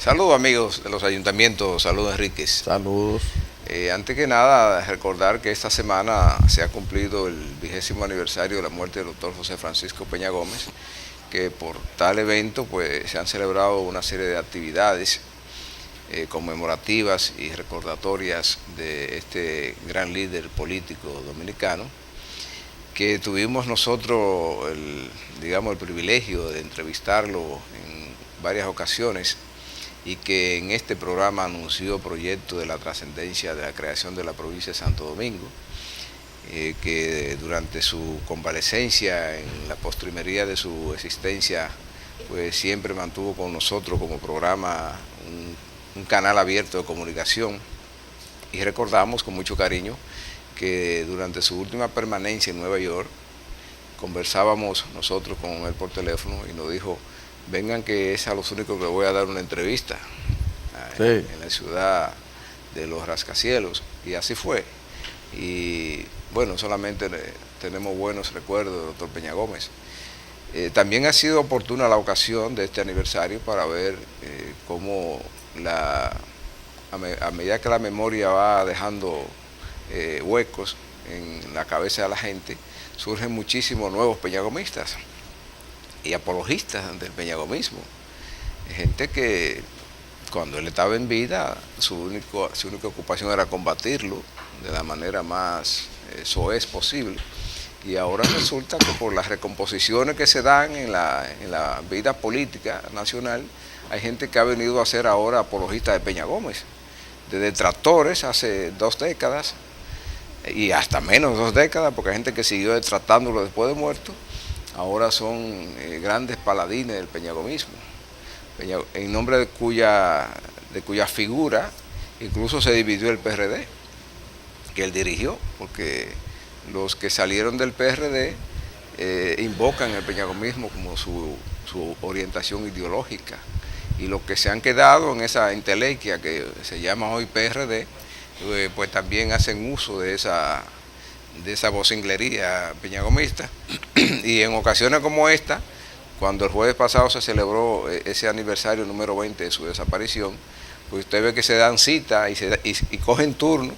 Saludos amigos de los ayuntamientos, saludos Enríquez. Saludos. Antes que nada, recordar que esta semana se ha cumplido el 20º aniversario de la muerte del doctor José Francisco Peña Gómez, que por tal evento pues, se han celebrado una serie de actividades conmemorativas y recordatorias de este gran líder político dominicano, que tuvimos nosotros el privilegio de entrevistarlo en varias ocasiones y que en este programa anunció proyectos de la trascendencia de la creación de la provincia de Santo Domingo, que durante su convalecencia, en la postrimería de su existencia, pues siempre mantuvo con nosotros como programa un canal abierto de comunicación, y recordamos con mucho cariño que durante su última permanencia en Nueva York conversábamos nosotros con él por teléfono y nos dijo: vengan que es a los únicos que voy a dar una entrevista en la ciudad de los rascacielos, y así fue. Y bueno, solamente tenemos buenos recuerdos del doctor Peña Gómez. También ha sido oportuna la ocasión de este aniversario para ver cómo a medida que la memoria va dejando huecos en la cabeza de la gente, surgen muchísimos nuevos peñagomistas y apologistas del peñagomismo. Gente que cuando él estaba en vida, su única ocupación era combatirlo de la manera más soez posible. Y ahora resulta que por las recomposiciones que se dan en la vida política nacional, hay gente que ha venido a ser ahora apologista de Peña Gómez. De detractores hace 2 décadas, y hasta menos de 2 décadas, porque hay gente que siguió detratándolo después de muerto. Ahora son grandes paladines del peñagomismo, en nombre de cuya figura incluso se dividió el PRD, que él dirigió, porque los que salieron del PRD invocan el peñagomismo como su orientación ideológica, y los que se han quedado en esa entelequia que se llama hoy PRD, pues también hacen uso de esa vocinglería peñagomista. Y en ocasiones como esta, cuando el jueves pasado se celebró ese aniversario número 20 de su desaparición, pues usted ve que se dan cita y cogen turnos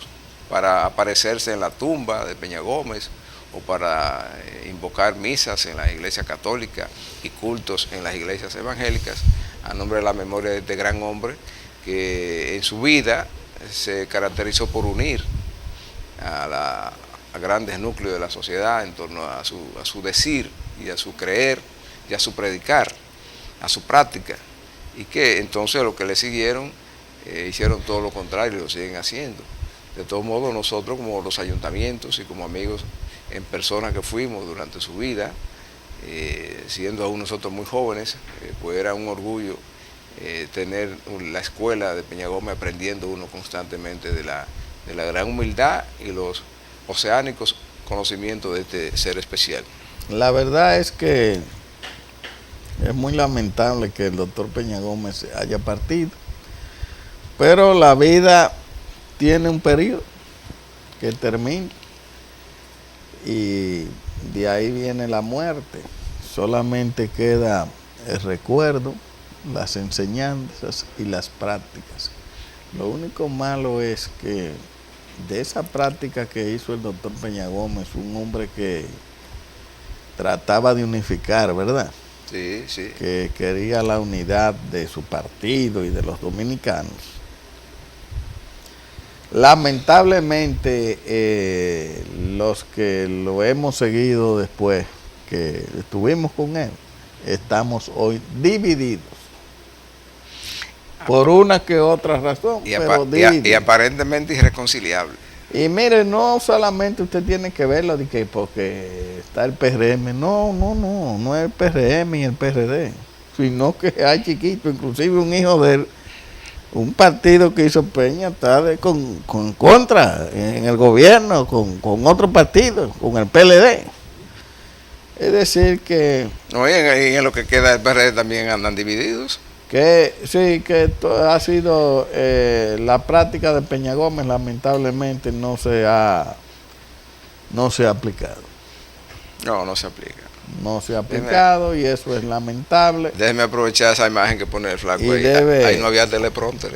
para aparecerse en la tumba de Peña Gómez, o para invocar misas en la iglesia católica y cultos en las iglesias evangélicas a nombre de la memoria de este gran hombre, que en su vida se caracterizó por unir a grandes núcleos de la sociedad en torno a su decir y a su creer y a su predicar, a su práctica, y que entonces los que le siguieron hicieron todo lo contrario y lo siguen haciendo. De todos modos, nosotros como los ayuntamientos y como amigos en persona que fuimos durante su vida, siendo aún nosotros muy jóvenes, pues era un orgullo tener la escuela de Peña Gómez, aprendiendo uno constantemente de la gran humildad y los oceánicos conocimientos de este ser especial. La verdad es que es muy lamentable que el doctor Peña Gómez haya partido, pero la vida tiene un periodo que termina y de ahí viene la muerte. Solamente queda el recuerdo, las enseñanzas y las prácticas. Lo único malo es que de esa práctica que hizo el doctor Peña Gómez, un hombre que trataba de unificar, ¿verdad? Sí, sí. Que quería la unidad de su partido y de los dominicanos. Lamentablemente, los que lo hemos seguido después, que estuvimos con él, estamos hoy divididos. Por una que otra razón, y aparentemente irreconciliable. Y mire, no solamente usted tiene que verlo de que porque está el PRM, no es el PRM y el PRD, sino que hay chiquito, inclusive un hijo de él, un partido que hizo Peña está con contra en el gobierno, con otro partido, con el PLD. Es decir que... No, y en lo que queda del PRD también andan divididos. Que sí, que ha sido la práctica de Peña Gómez, lamentablemente no se ha aplicado. No, no se aplica. No se ha aplicado y eso es lamentable. Déjeme aprovechar esa imagen que pone el flaco ahí. Ahí no había teleprompter.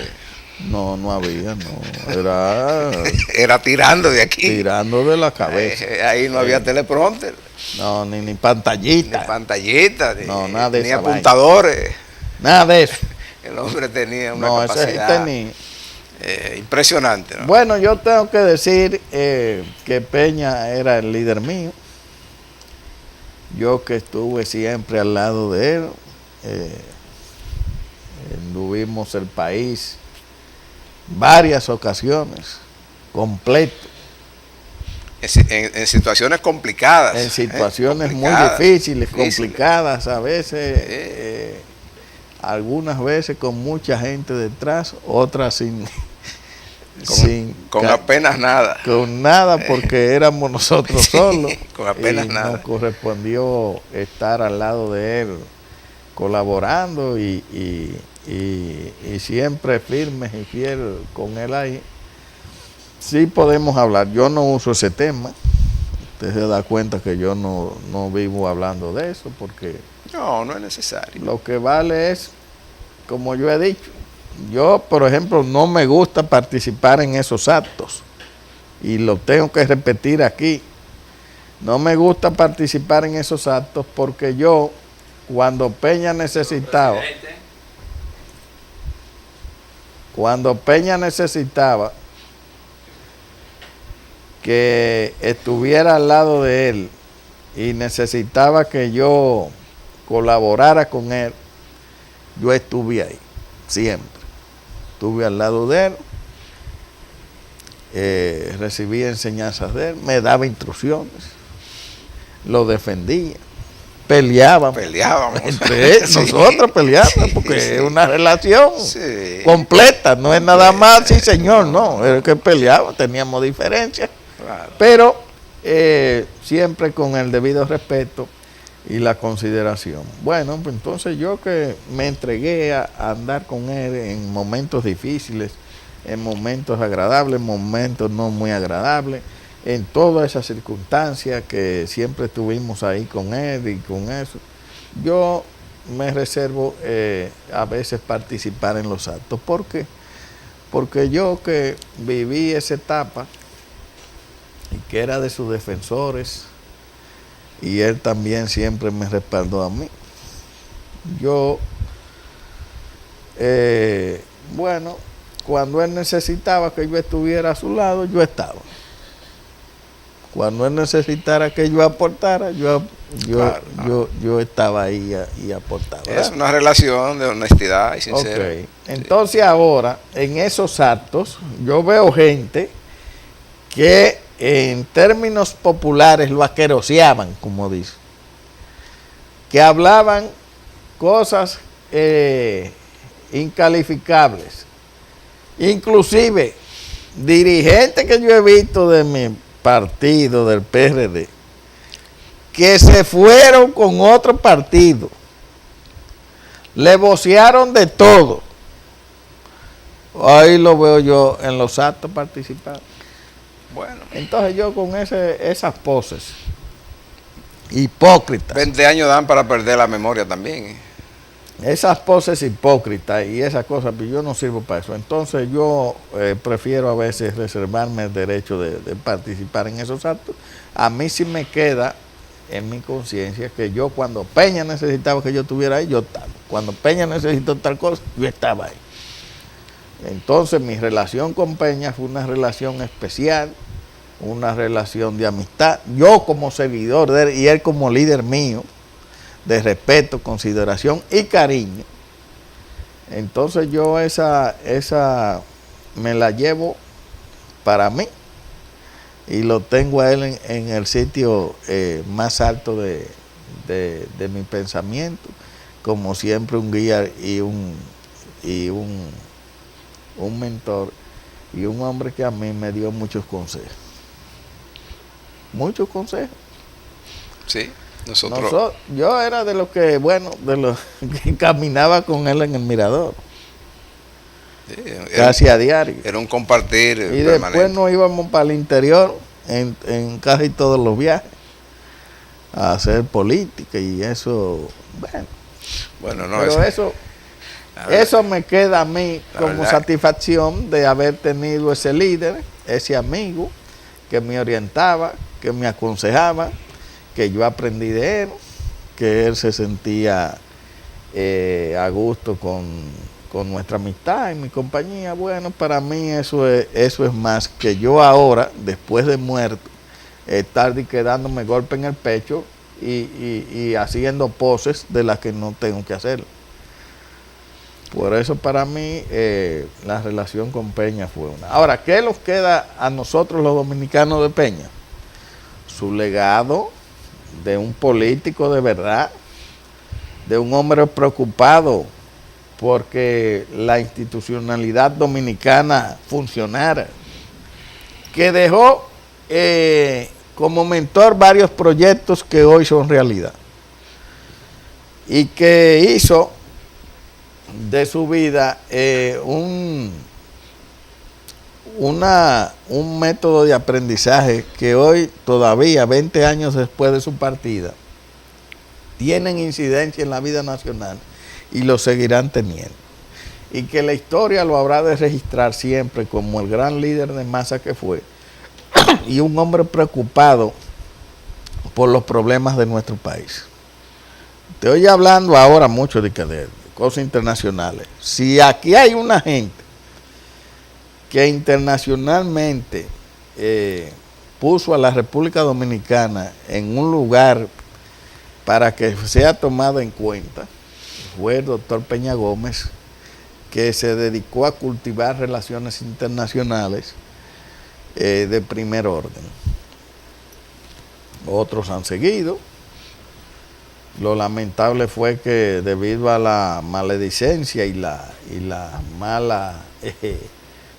No, no había, no. Era tirando de aquí. Tirando de la cabeza. Ahí no había teleprompter. No, ni pantallita. Ni pantallita, no, nada de ni apuntadores. Nada de eso. El hombre tenía una no, capacidad impresionante, ¿no? Bueno, yo tengo que decir que Peña era el líder mío. Yo que estuve siempre al lado de él. Anduvimos el país varias ocasiones, completo. En situaciones complicadas. En situaciones muy difíciles, complicadas, a veces, algunas veces con mucha gente detrás, otras con apenas nada. Con nada, porque éramos nosotros solos. Con apenas y nada. Nos correspondió estar al lado de él, colaborando y siempre firmes y fiel con él ahí. Sí podemos hablar, yo no uso ese tema, usted se da cuenta que yo no vivo hablando de eso, porque no es necesario. Lo que vale es, como yo he dicho, yo por ejemplo no me gusta participar en esos actos, y lo tengo que repetir aquí, no me gusta participar en esos actos porque yo, cuando Peña necesitaba que estuviera al lado de él y necesitaba que yo colaborara con él, yo estuve ahí, siempre. Estuve al lado de él, recibí enseñanzas de él, me daba instrucciones, lo defendía, peleábamos. Entre nosotros peleábamos, porque es una relación completa, no es nada más, sí señor, no, es que peleábamos, teníamos diferencias. Claro. Pero siempre con el debido respeto y la consideración. Bueno, pues entonces yo que me entregué a andar con él en momentos difíciles, en momentos agradables, momentos no muy agradables, en todas esas circunstancias que siempre estuvimos ahí con él y con eso, yo me reservo a veces participar en los actos. ¿Por qué? Porque yo que viví esa etapa y que era de sus defensores, y él también siempre me respaldó a mí. Yo, bueno, cuando él necesitaba que yo estuviera a su lado, yo estaba. Cuando él necesitara que yo aportara, yo estaba ahí y aportaba. Es una relación de honestidad y sincera. Okay. Entonces ahora, en esos actos, yo veo gente que en términos populares lo asqueroseaban, como dice, que hablaban cosas incalificables, inclusive dirigentes que yo he visto de mi partido, del PRD, que se fueron con otro partido, le vocearon de todo. Ahí lo veo yo en los actos participados. Bueno. Entonces yo con esas poses hipócritas. 20 años dan para perder la memoria también. Esas poses hipócritas y esas cosas, pues yo no sirvo para eso. Entonces yo prefiero a veces reservarme el derecho de participar en esos actos. A mí sí me queda en mi conciencia que yo, cuando Peña necesitaba que yo estuviera ahí, yo estaba. Cuando Peña necesitó tal cosa, yo estaba ahí. Entonces mi relación con Peña fue una relación especial, una relación de amistad, yo como seguidor de él y él como líder mío, de respeto, consideración y cariño. Entonces yo esa me la llevo para mí y lo tengo a él en el sitio más alto de mi pensamiento, como siempre un guía y un mentor y un hombre que a mí me dio muchos consejos. Muchos consejos. Sí, nosotros. Yo era de los que, de los que caminaba con él en el mirador. Sí, casi a diario. Era un compartir y permanente. Después nos íbamos para el interior en casi todos los viajes. a hacer política y eso, bueno. Bueno, no, Pero eso me queda a mí como verdad, satisfacción de haber tenido ese líder, ese amigo que me orientaba, que me aconsejaba, que yo aprendí de él, que él se sentía a gusto con nuestra amistad y mi compañía. Bueno, para mí eso es más que yo ahora, después de muerto, estar dándome golpe en el pecho y haciendo poses de las que no tengo que hacer. Por eso para mí la relación con Peña fue una. Ahora, ¿qué nos queda a nosotros los dominicanos de Peña? Su legado de un político de verdad, de un hombre preocupado porque la institucionalidad dominicana funcionara, que dejó como mentor varios proyectos que hoy son realidad y que hizo de su vida un método de aprendizaje que hoy todavía 20 años después de su partida tienen incidencia en la vida nacional y lo seguirán teniendo, y que la historia lo habrá de registrar siempre como el gran líder de masa que fue y un hombre preocupado por los problemas de nuestro país. Te oye hablando ahora mucho de cosas internacionales. Si aquí hay una gente que internacionalmente puso a la República Dominicana en un lugar para que sea tomado en cuenta, fue el doctor Peña Gómez, que se dedicó a cultivar relaciones internacionales de primer orden. Otros han seguido. Lo lamentable fue que debido a la maledicencia y las malas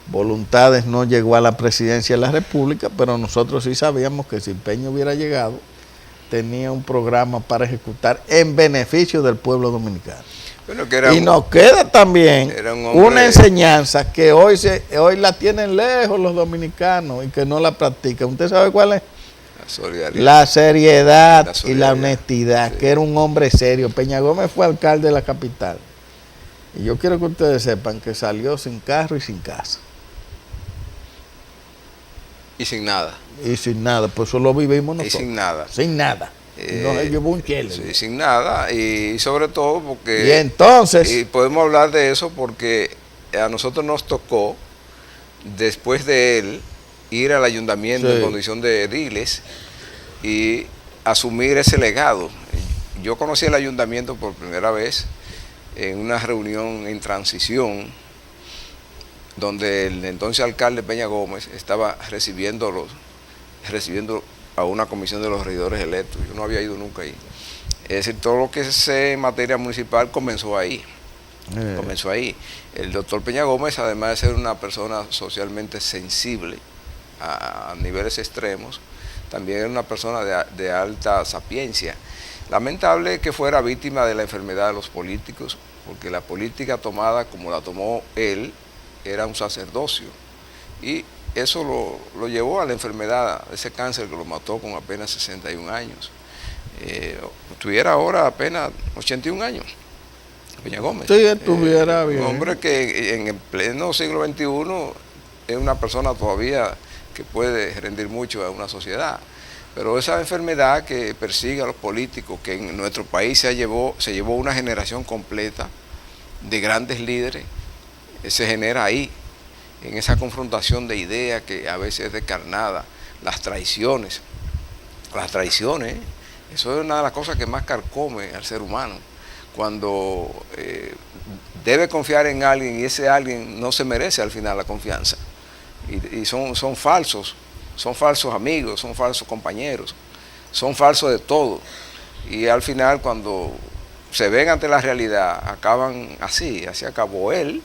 voluntades no llegó a la presidencia de la República, pero nosotros sí sabíamos que si Peña hubiera llegado, tenía un programa para ejecutar en beneficio del pueblo dominicano. Bueno, y nos queda también una enseñanza que hoy la tienen lejos los dominicanos y que no la practican. ¿Usted sabe cuál es? La seriedad y la honestidad, sí. Que era un hombre serio. Peña Gómez fue alcalde de la capital. Y yo quiero que ustedes sepan que salió sin carro y sin casa. Y sin nada. Y sin nada, pues eso lo vivimos nosotros. Y sin nada. Sin nada. No, llevó un chile. Sí, sin nada. Y sobre todo porque... Y entonces... Y podemos hablar de eso porque a nosotros nos tocó, después de él, ir al ayuntamiento, sí, en condición de ediles y asumir ese legado. Yo conocí el ayuntamiento por primera vez en una reunión en transición donde el entonces alcalde Peña Gómez estaba recibiendo a una comisión de los regidores electos. Yo no había ido nunca ahí. Es decir, todo lo que sé en materia municipal comenzó ahí. Comenzó ahí. El doctor Peña Gómez, además de ser una persona socialmente sensible a niveles extremos, también era una persona de alta sapiencia. Lamentable que fuera víctima de la enfermedad de los políticos, porque la política tomada como la tomó él era un sacerdocio, y eso lo llevó a la enfermedad, ese cáncer que lo mató con apenas 61 años. Tuviera ahora apenas 81 años, Peña Gómez. Sí, estuviera bien. Un hombre que en el pleno siglo XXI es una persona todavía que puede rendir mucho a una sociedad. Pero esa enfermedad que persigue a los políticos, que en nuestro país se llevó una generación completa de grandes líderes, se genera ahí, en esa confrontación de ideas que a veces es descarnada, las traiciones, eso es una de las cosas que más carcome al ser humano, cuando debe confiar en alguien y ese alguien no se merece al final la confianza, y son falsos amigos, son falsos compañeros, son falsos de todo, y al final cuando se ven ante la realidad acaban así acabó él,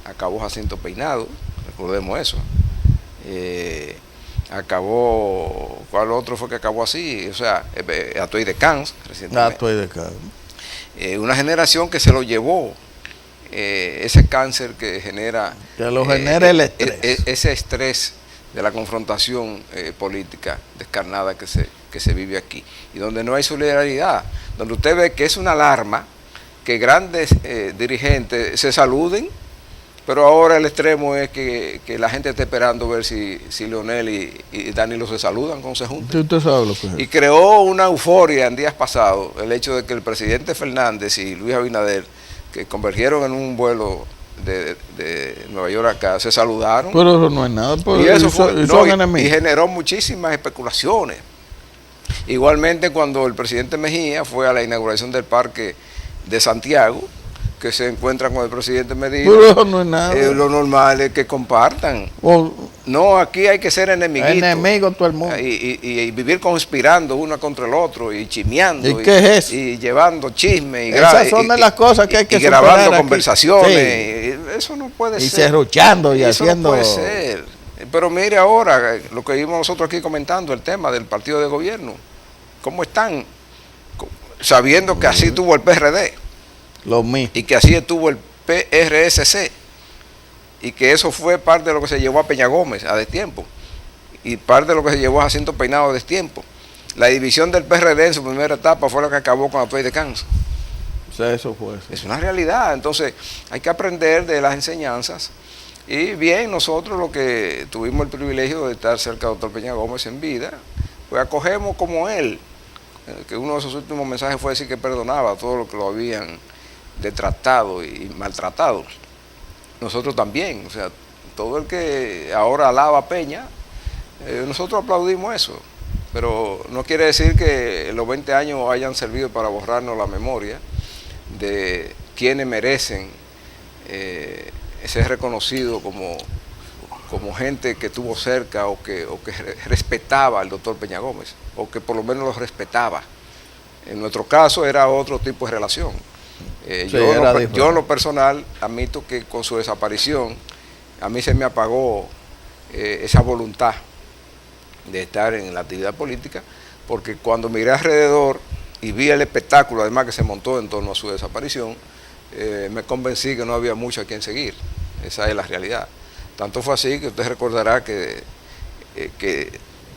acabó Jacinto Peinado, recordemos eso, acabó, ¿cuál otro fue que acabó así? O sea, Atoy de Cans, recientemente. Atoy de Cans. Una generación que se lo llevó, ese cáncer que genera... Que lo genera el estrés. Ese estrés de la confrontación política descarnada que que se vive aquí, y donde no hay solidaridad, donde usted ve que es una alarma que grandes dirigentes se saluden, pero ahora el extremo es que la gente está esperando ver si Leonel y Danilo se saludan cuando se juntan. Usted sabe lo que es. Y creó una euforia en días pasados el hecho de que el presidente Fernández y Luis Abinader, que convergieron en un vuelo de Nueva York acá, se saludaron. Pero eso no es nada. Pues, Y eso fue, son y enemigos. generó muchísimas especulaciones. Igualmente cuando el presidente Mejía fue a la inauguración del parque de Santiago, que se encuentran con el presidente Medina, Pero eso no es nada. lo normal es que compartan. O, No, aquí hay que ser enemiguitos. enemigo todo el mundo. Y vivir conspirando uno contra el otro y chismeando. ¿Y qué es eso? Y llevando chisme. Esas son de las cosas que hay que y grabando superar aquí. conversaciones. Eso no puede Y ser. serruchando y Eso haciendo. no puede ser. Pero mire ahora lo que vimos nosotros aquí comentando, el tema del partido de gobierno. ¿Cómo están? Sabiendo que así tuvo el PRD. Lo mismo. Y que así estuvo el PRSC, y que eso fue parte de lo que se llevó a Peña Gómez a destiempo, y parte de lo que se llevó a Jacinto Peinado a destiempo. La división del PRD en su primera etapa fue lo que acabó con la Play de Cáncer. O sea, eso fue eso. Es una realidad. Entonces hay que aprender de las enseñanzas. Y bien, nosotros lo que tuvimos el privilegio de estar cerca del doctor Peña Gómez en vida, pues acogemos como él, que uno de sus últimos mensajes fue decir que perdonaba a todo lo que lo habían detratado y maltratado. Nosotros también, o sea, todo el que ahora alaba a Peña, nosotros aplaudimos eso, pero no quiere decir que los 20 años hayan servido para borrarnos la memoria de quienes merecen ser reconocidos como gente que estuvo cerca o que respetaba al doctor Peña Gómez, o que por lo menos lo respetaba. En nuestro caso era otro tipo de relación. Sí, yo en lo personal admito que con su desaparición a mí se me apagó esa voluntad de estar en la actividad política, porque cuando miré alrededor y vi el espectáculo además que se montó en torno a su desaparición, me convencí que no había mucho a quien seguir. Esa es la realidad. Tanto fue así que usted recordará que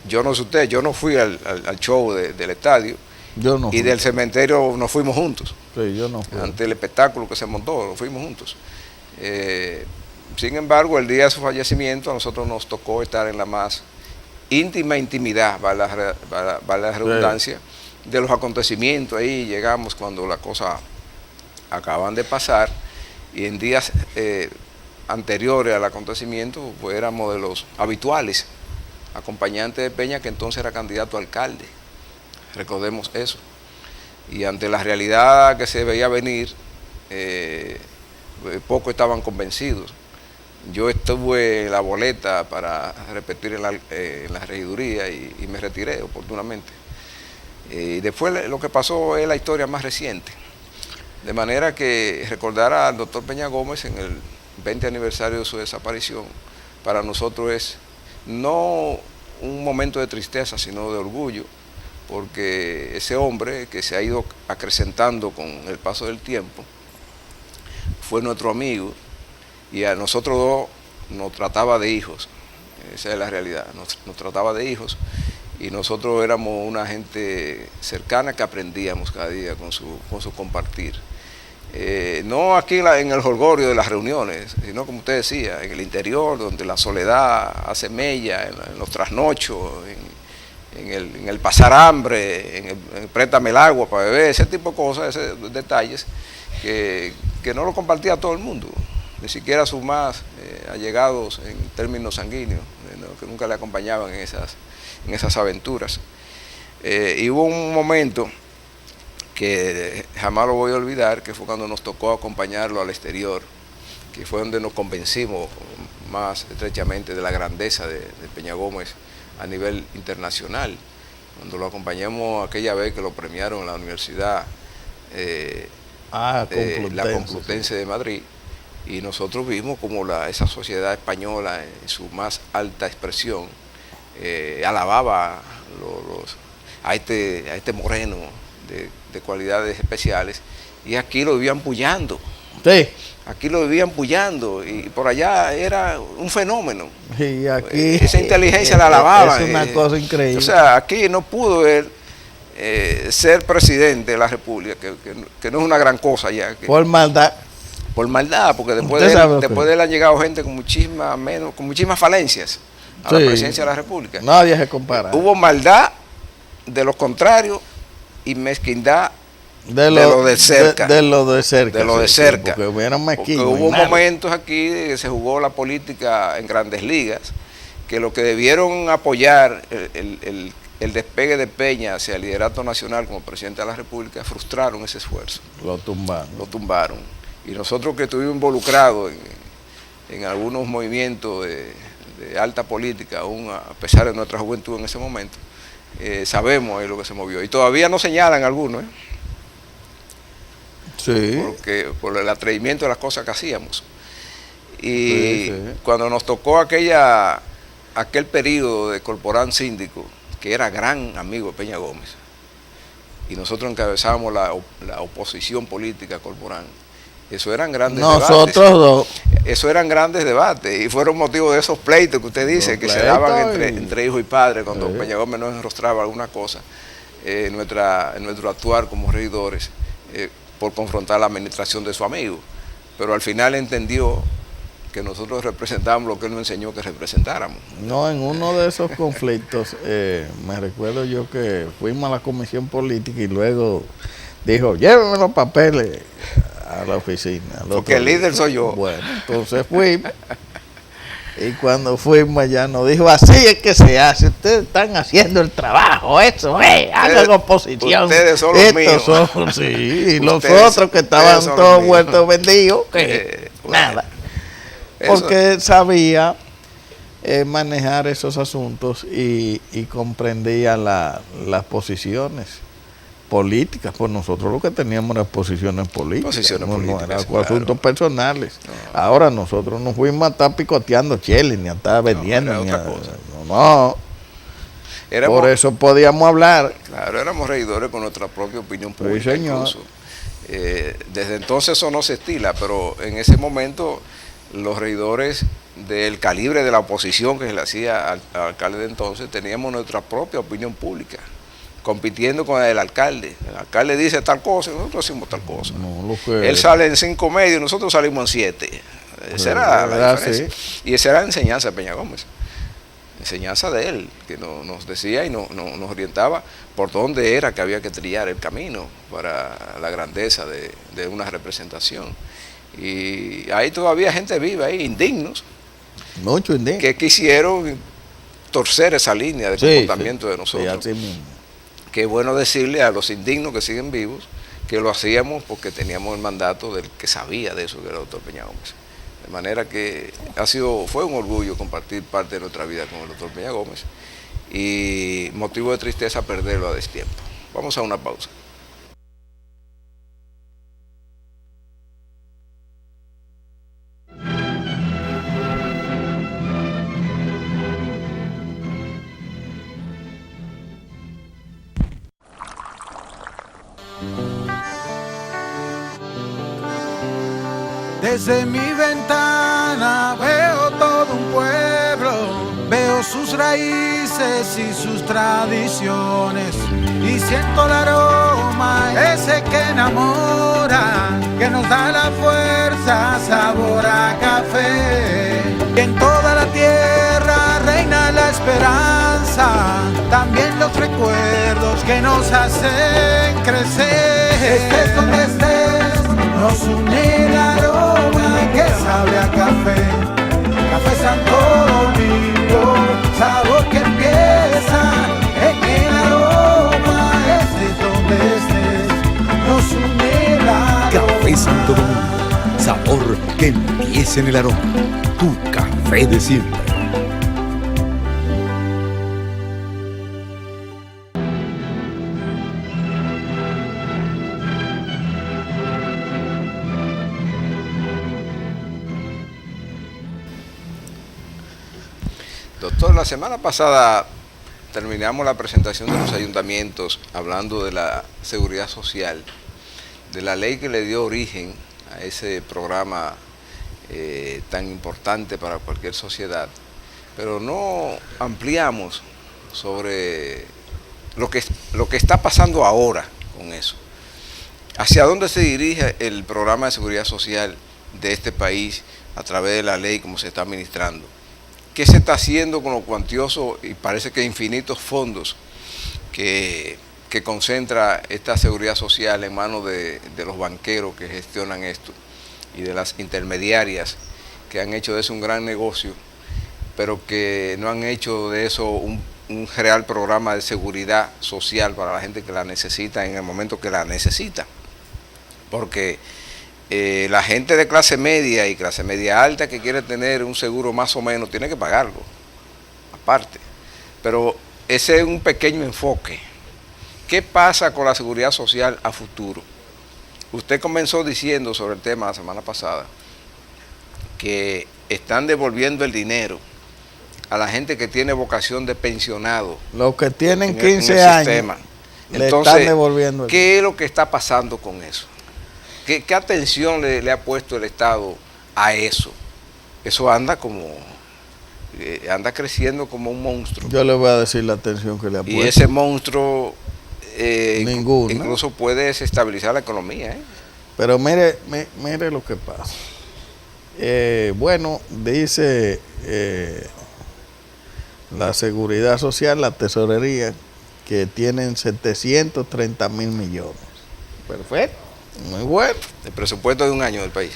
yo no sé usted, yo no fui al show del estadio. Yo no fui. Y del cementerio nos fuimos juntos. Sí, yo no fui. Ante el espectáculo que se montó, nos fuimos juntos. Sin embargo, el día de su fallecimiento a nosotros nos tocó estar en la más íntima intimidad, vale la redundancia, de los acontecimientos. Ahí llegamos cuando las cosas acaban de pasar, y en días anteriores al acontecimiento pues éramos de los habituales acompañantes de Peña, que entonces era candidato a alcalde. Recordemos eso. Y ante la realidad que se veía venir, pocos estaban convencidos. Yo estuve en la boleta para repetir en la regiduría y me retiré oportunamente. Y después lo que pasó es la historia más reciente. De manera que recordar al doctor Peña Gómez en el 20 aniversario de su desaparición, para nosotros es no un momento de tristeza, sino de orgullo, porque ese hombre que se ha ido acrecentando con el paso del tiempo fue nuestro amigo, y a nosotros dos nos trataba de hijos. Esa es la realidad, nos trataba de hijos, y nosotros éramos una gente cercana que aprendíamos cada día con su compartir. No aquí en el jolgorio de las reuniones, sino como usted decía, en el interior, donde la soledad hace mella, en los trasnochos, en el pasar hambre, en el préstame el agua para beber, ese tipo de cosas, esos detalles que no lo compartía todo el mundo, ni siquiera sus más allegados en términos sanguíneos, que nunca le acompañaban en esas aventuras. Y hubo un momento que jamás lo voy a olvidar, que fue cuando nos tocó acompañarlo al exterior, que fue donde nos convencimos más estrechamente de la grandeza de Peña Gómez a nivel internacional, cuando lo acompañamos aquella vez que lo premiaron en la Universidad la Complutense de Madrid, y nosotros vimos como esa sociedad española en su más alta expresión alababa a este moreno de cualidades especiales, y aquí lo vivían pullando. Sí. Aquí lo vivían pullando, y por allá era un fenómeno. Y aquí esa inteligencia la alababan. Es una cosa increíble. O sea, aquí no pudo él ser presidente de la República, que no es una gran cosa ya. Por maldad. Por maldad, porque después de él han llegado gente con muchísimas falencias a la presidencia de la República. Nadie se compara. Hubo maldad de los contrarios y mezquindad de lo de cerca. De lo de cerca. De lo de cerca. Porque hubo momentos aquí que se jugó la política en grandes ligas, que lo que debieron apoyar el despegue de Peña hacia el liderato nacional como presidente de la República, frustraron ese esfuerzo. Lo tumbaron. Y nosotros que estuvimos involucrados en algunos movimientos de alta política, aún a pesar de nuestra juventud en ese momento, sabemos lo que se movió. Y todavía no señalan algunos, Sí. por el atrevimiento de las cosas que hacíamos. Y cuando nos tocó aquel periodo de Corporán Síndico, que era gran amigo de Peña Gómez, y nosotros encabezábamos la oposición política a Corporán, eso eran grandes debates. Nosotros dos. Eso eran grandes debates y fueron motivos de esos pleitos que usted dice, que se daban entre hijo y padre cuando Peña Gómez nos enrostraba alguna cosa en nuestro actuar como regidores por confrontar la administración de su amigo. Pero al final entendió que nosotros representábamos lo que él nos enseñó que representáramos. No, en uno de esos conflictos, me recuerdo yo que fuimos a la comisión política y luego dijo, lléveme los papeles a la oficina. Porque el líder soy yo. Bueno, entonces fuimos. Y cuando fuimos allá nos dijo, así es que se hace, ustedes están haciendo el trabajo, eso hagan oposición. Ustedes son los míos. Sí, y los otros que estaban todos muertos vendidos, nada. Porque él sabía manejar esos asuntos y comprendía las posiciones políticas. Pues nosotros lo que teníamos eran posiciones políticas, no eran asuntos personales. No. Ahora nosotros no fuimos a estar picoteando cheles, ni a estar vendiendo. Por eso podíamos hablar. Claro, éramos regidores con nuestra propia opinión pública. Sí, señor. Incluso. Desde entonces eso no se estila, pero en ese momento los regidores del calibre de la oposición que se le hacía al alcalde de entonces, teníamos nuestra propia opinión pública, compitiendo con el alcalde. El alcalde dice tal cosa y nosotros decimos tal cosa. Él sale en 5 medios y nosotros salimos en 7. Esa era la diferencia. Sí. Y esa era la enseñanza de Peña Gómez. Enseñanza de él, que nos decía y nos orientaba por dónde era que había que trillar el camino para la grandeza de una representación. Y hay todavía gente viva ahí, indignos, mucho indignos, que quisieron torcer esa línea de comportamiento de nosotros. Sí, así mismo. Qué bueno decirle a los indignos que siguen vivos que lo hacíamos porque teníamos el mandato del que sabía de eso, que era el doctor Peña Gómez. De manera que fue un orgullo compartir parte de nuestra vida con el doctor Peña Gómez y motivo de tristeza perderlo a destiempo. Vamos a una pausa. Desde mi ventana veo todo un pueblo, veo sus raíces y sus tradiciones y siento el aroma ese que enamora, que nos da la fuerza, sabor a café. Y en toda la tierra reina la esperanza, también los recuerdos que nos hacen crecer. Estés donde estés, nos une el aroma que sabe a café. Café Santo Domingo, sabor que empieza en el aroma. Estés donde estés, nos une el aroma. Café Santo Domingo, sabor que empieza en el aroma. Tu café de siempre. Doctor, la semana pasada terminamos la presentación de los ayuntamientos hablando de la seguridad social, de la ley que le dio origen a ese programa tan importante para cualquier sociedad, pero no ampliamos sobre lo que está pasando ahora con eso. ¿Hacia dónde se dirige el programa de seguridad social de este país a través de la ley como se está administrando? ¿Qué se está haciendo con los cuantiosos y parece que infinitos fondos que concentra esta seguridad social en manos de los banqueros que gestionan esto y de las intermediarias que han hecho de eso un gran negocio, pero que no han hecho de eso un real programa de seguridad social para la gente que la necesita en el momento que la necesita? Porque la gente de clase media y clase media alta que quiere tener un seguro más o menos tiene que pagarlo, aparte. Pero ese es un pequeño enfoque. ¿Qué pasa con la seguridad social a futuro? Usted comenzó diciendo sobre el tema la semana pasada que están devolviendo el dinero a la gente que tiene vocación de pensionado. Los que tienen en 15 el años sistema. le Entonces, están devolviendo. ¿qué es lo que está pasando con eso? ¿Qué atención le ha puesto el Estado a eso? Eso anda creciendo como un monstruo. Yo le voy a decir la atención que le ha puesto. Y ese monstruo Ninguno. incluso puede desestabilizar la economía. Pero mire lo que pasa. Bueno, dice la Seguridad Social, la Tesorería, que tienen 730 mil millones. Perfecto, muy bueno. El presupuesto de un año del país.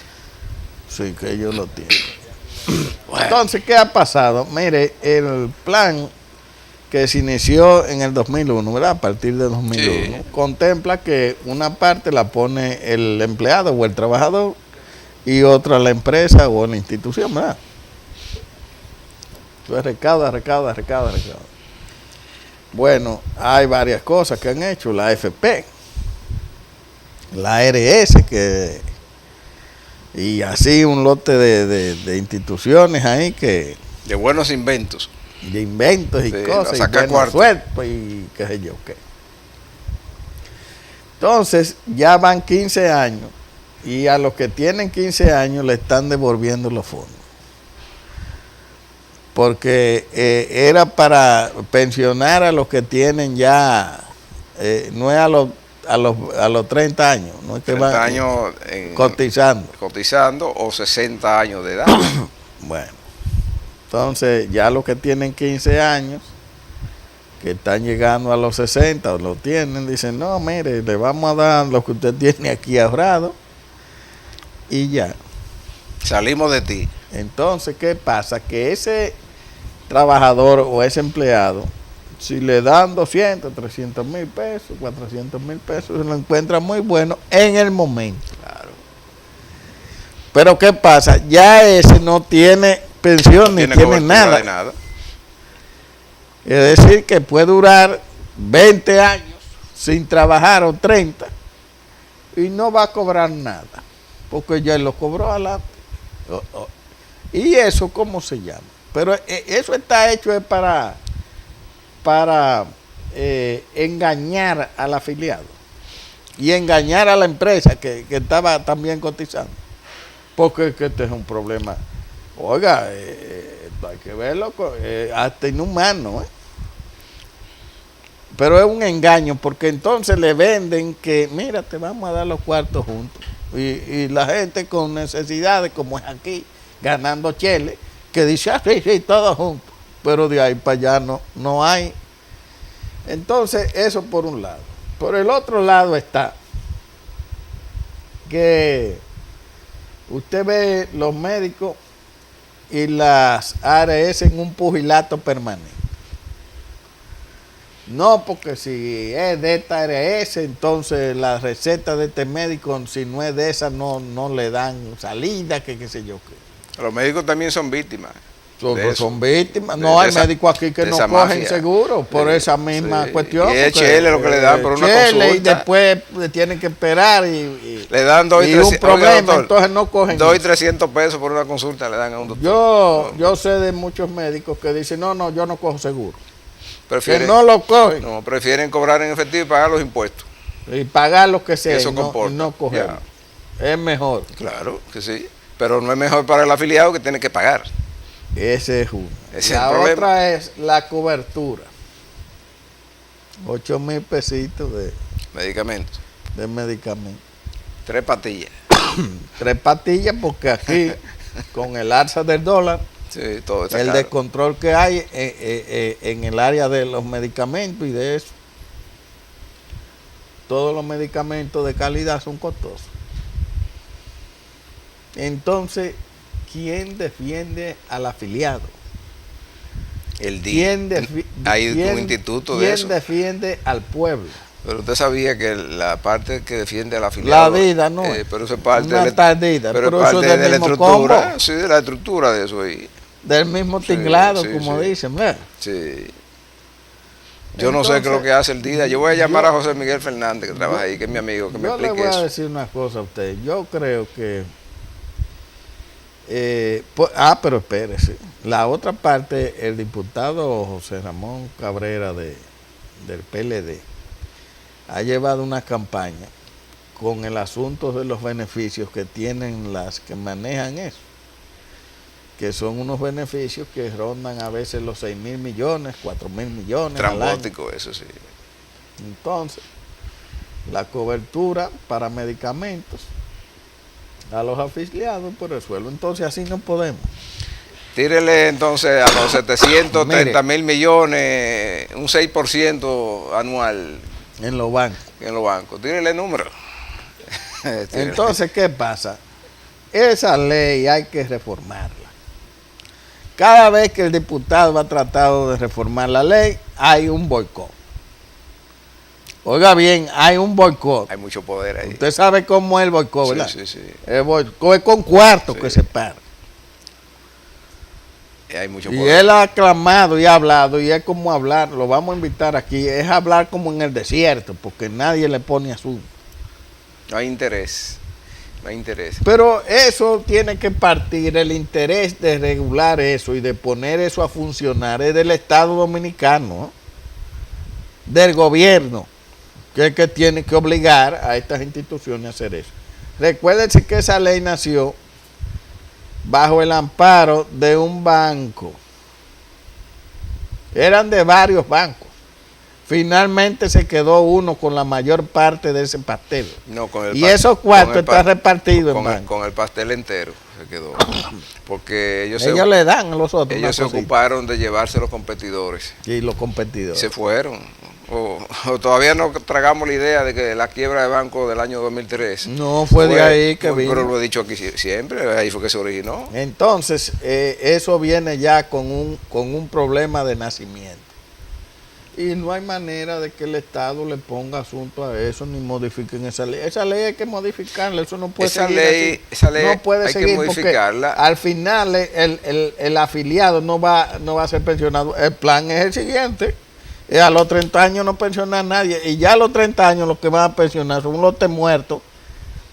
Sí, que ellos lo tienen. Bueno. Entonces, ¿qué ha pasado? Mire, el plan que se inició en el 2001, ¿verdad? A partir de 2001, Sí. contempla que una parte la pone el empleado o el trabajador y otra la empresa o la institución, ¿verdad? Entonces recauda. Bueno, hay varias cosas que han hecho, la AFP, la ARS, y así un lote de instituciones ahí que De buenos inventos. de inventos y Sí, cosas, a y sacar buenos cuarto. sueldos y qué sé yo qué. Entonces, ya van 15 años y a los que tienen 15 años le están devolviendo los fondos. Porque era para pensionar a los que tienen ya, no es a los 30 años, no es que 30 van años cotizando o 60 años de edad. Bueno, entonces ya los que tienen 15 años, que están llegando a los 60 o lo tienen, dicen, no, mire, le vamos a dar lo que usted tiene aquí ahorrado y ya. Salimos de ti. Entonces, ¿qué pasa? Que ese trabajador o ese empleado, si le dan 200, 300 mil pesos, 400 mil pesos, se lo encuentra muy bueno en el momento. Claro. Pero ¿qué pasa? Ya ese no tiene pensión ni tiene cobertura nada. de nada. Es decir, que puede durar 20 años sin trabajar o 30 y no va a cobrar nada, porque ya él lo cobró adelante. ¿Y eso cómo se llama? Pero eso está hecho es para engañar al afiliado y engañar a la empresa que estaba también cotizando, porque es que este es un problema. Oiga, hay que verlo, hasta inhumano, pero es un engaño, porque entonces le venden que, mira, te vamos a dar los cuartos juntos, y la gente con necesidades, como es aquí, ganando chele, que dice, sí, todos juntos, pero de ahí para allá no hay. Entonces, eso por un lado. Por el otro lado está que usted ve los médicos y las ARS en un pugilato permanente. No, porque si es de esta ARS, entonces la receta de este médico, si no es de esa, no le dan salida, que qué sé yo qué. Los médicos también son víctimas. Son víctimas. No hay médicos aquí que no cogen mafia. seguro por esa misma cuestión. Y es chele lo que le dan por una chele, consulta. y después tienen que esperar y le dan 2 y 300 un problema, entonces no cogen 2 y eso. 300 pesos por una consulta le dan a un doctor. Yo sé de muchos médicos que dicen, no, yo no cojo seguro. Prefieren, Que no lo cogen. No, prefieren cobrar en efectivo y pagar los impuestos. Y pagar lo que sea. Eso y no, comporta. y no coger. Es mejor. Claro que sí. Pero no es mejor para el afiliado que tiene que pagar. Ese es uno. Ese es La el problema. otra es la cobertura. 8,000 pesitos medicamentos. de medicamento. 3 pastillas. 3 pastillas porque aquí, con el alza del dólar, Sí, todo está el caro. descontrol que hay en el área de los medicamentos y de eso, todos los medicamentos de calidad son costosos. Entonces, ¿quién defiende al afiliado? El día. Hay un instituto de eso. ¿Quién defiende al pueblo? Pero usted sabía que la parte que defiende al afiliado. La vida, ¿no? Pero eso es parte Una tardita, pero pero es eso parte es del de la mismo estructura. combo. Sí, de la estructura de eso ahí. Del mismo Sí, tinglado, sí, como sí. dicen, ¿verdad? Sí. Yo no sé qué es lo que hace el DIDA. Yo voy a llamar a José Miguel Fernández, que trabaja ahí, que es mi amigo, que me Yo le explique voy a eso. decir una cosa a usted. Yo creo que... pero espérese. La otra parte, el diputado José Ramón Cabrera del PLD ha llevado una campaña con el asunto de los beneficios que tienen las que manejan eso, que son unos beneficios que rondan a veces los 6,000 millones, 4,000 millones al año. Trambótico, eso sí. Entonces, la cobertura para medicamentos a los afiliados por el suelo. Entonces, así no podemos. Tírele entonces a los 730 Mire. mil millones, un 6% anual En los bancos. en los bancos. Tírele el número. Tírele. Entonces, ¿qué pasa? Esa ley hay que reformarla. Cada vez que el diputado ha tratado de reformar la ley, hay un boicot. Oiga bien, hay un boicot. Hay mucho poder ahí. Usted sabe cómo es el boicot, ¿verdad? Sí, sí, sí. El boicot es con cuartos Sí. que se para. Hay mucho Y poder. él ha aclamado y ha hablado, y es como hablar, lo vamos a invitar aquí, es hablar como en el desierto, porque nadie le pone asunto. No hay interés. No hay interés. Pero eso tiene que partir, el interés de regular eso y de poner eso a funcionar es del Estado Dominicano, del gobierno, que es el que tiene que obligar a estas instituciones a hacer eso. Recuérdense que esa ley nació bajo el amparo de un banco. Eran de varios bancos. Finalmente se quedó uno con la mayor parte de ese pastel. No, con el Y pa- esos con cuartos el pa- están repartidos en con el, bancos. con el pastel entero se quedó. Porque ellos, Ellos le dan a los otros. ellos se una cosita. ocuparon de llevarse los competidores. Y los Y competidores. se fueron. O todavía no tragamos la idea de que la quiebra de banco del año 2003. No fue de ahí que Pero vino. lo he dicho aquí siempre, ahí fue que se originó. Entonces, eso viene ya con un problema de nacimiento. Y no hay manera de que el Estado le ponga asunto a eso ni modifiquen esa ley. Esa ley hay que modificarla, eso no puede Esa seguir ley- así. esa ley no puede hay que seguir porque modificarla. al final el afiliado no va a ser pensionado. El plan es el siguiente. A los 30 años no pensiona a nadie. Y ya a los 30 años los que van a pensionar son un lote muerto,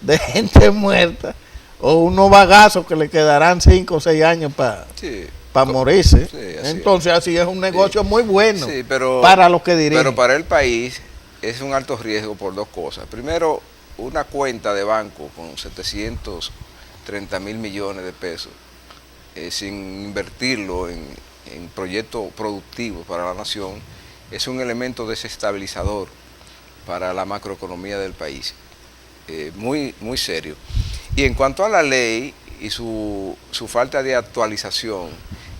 de gente muerta, o unos bagazos que le quedarán 5 o 6 años para Sí. morirse. Sí, así Entonces así es un negocio muy bueno Sí, pero, para los que dirigen. pero para el país es un alto riesgo por dos cosas. Primero, una cuenta de banco con 730 mil millones de pesos, sin invertirlo en proyectos productivos para la nación, es un elemento desestabilizador para la macroeconomía del país. Muy, muy serio. Y en cuanto a la ley y su falta de actualización,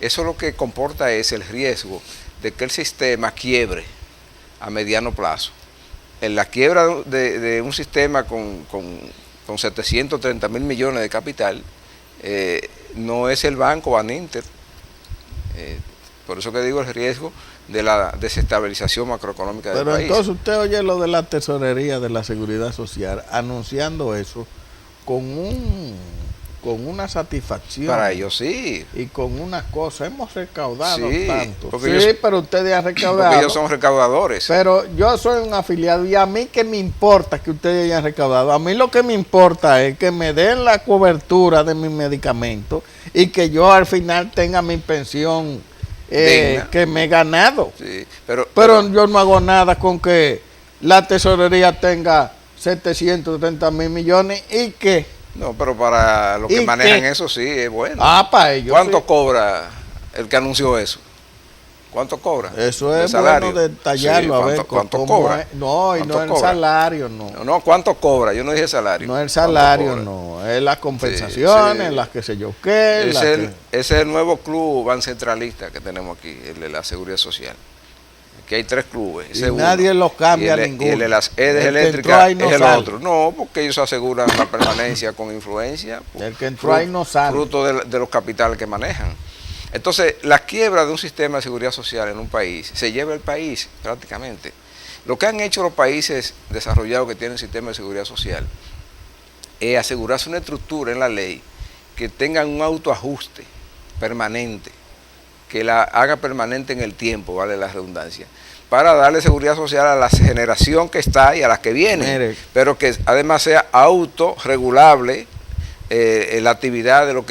eso lo que comporta es el riesgo de que el sistema quiebre a mediano plazo. En la quiebra de un sistema con 730 mil millones de capital, no es el banco Baninter. Por eso que digo el riesgo de la desestabilización macroeconómica del Pero país. entonces usted oye lo de la tesorería de la seguridad social anunciando eso con una satisfacción. Para ellos sí, Y con una cosa, hemos recaudado Sí, tanto. porque Sí, ellos- pero ustedes han recaudado. porque ellos son recaudadores. Pero yo soy un afiliado y a mí que me importa que ustedes hayan recaudado. A mí lo que me importa es que me den la cobertura de mis medicamentos y que yo al final tenga mi pensión Digna. que me he ganado. Sí, Pero yo no hago nada con que la tesorería tenga 730 mil millones y que... no, pero para los que ¿Y manejan qué? eso sí es bueno. para ellos. ¿Cuánto sí. cobra el que anunció eso? ¿Cuánto cobra? Eso de es salario? bueno detallarlo, Sí, a ver ¿cuánto cómo cobra? es. No, y ¿Cuánto no el cobra? salario, no. No, no, ¿cuánto cobra? Yo no dije salario. No el ¿Cuánto salario, cobra? no. Es las compensaciones, sí. las que sé yo qué. Ese es el nuevo club bancentralista que tenemos aquí, el de la Seguridad Social. Aquí hay 3 clubes. Y nadie los cambia ninguno. Y el de las EDES El que entró eléctricas ahí no es el sale. otro. No, porque ellos aseguran la permanencia con influencia. El que entró ahí no sale. Fruto de los capitales que manejan. Entonces, la quiebra de un sistema de seguridad social en un país se lleva el país prácticamente. Lo que han hecho los países desarrollados que tienen sistema de seguridad social es asegurarse una estructura en la ley que tengan un autoajuste permanente, que la haga permanente en el tiempo, vale la redundancia, para darle seguridad social a la generación que está y a las que vienen, Mire, pero que además sea autorregulable la actividad de lo